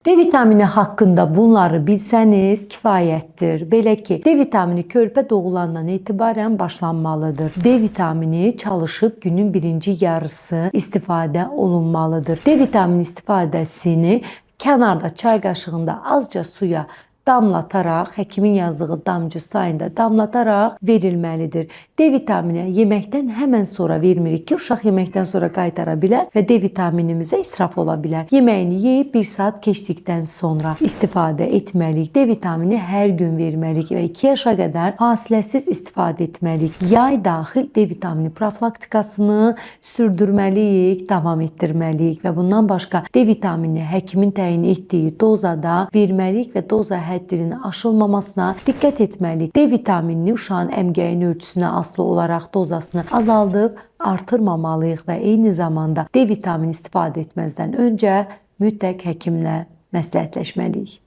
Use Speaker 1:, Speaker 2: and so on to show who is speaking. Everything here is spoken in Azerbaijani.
Speaker 1: D vitamini haqqında bunları bilsəniz kifayətdir. Belə ki, D vitamini körpə doğulandan etibarən başlanmalıdır. D vitamini çalışıb günün birinci yarısı istifadə olunmalıdır. D vitamini istifadəsini kənarda çay qaşığında azca suya damlataraq, həkimin yazdığı damcı sayında damlataraq verilməlidir. D vitamini yeməkdən həmən sonra vermirik ki, uşaq yeməkdən sonra qaytara bilər və D vitaminimizə israf ola bilər. Yeməyini yeyib 1 saat keçdikdən sonra istifadə etməliyik. D vitamini hər gün verməliyik və 2 yaşa qədər fasiləsiz istifadə etməliyik. Yay daxil D vitamini profilaktikasını sürdürməliyik, davam etdirməliyik və bundan başqa D vitamini həkimin təyin etdiyi dozada verməliyik və doza həddinin aşılmamasına diqqət etməliyik. D vitaminini uşağın əmgəyin ölçüsünə asılı olaraq dozasını azaldıb artırmamalıyıq və eyni zamanda D vitamini istifadə etməzdən öncə mütləq həkimlə məsləhətləşməliyik.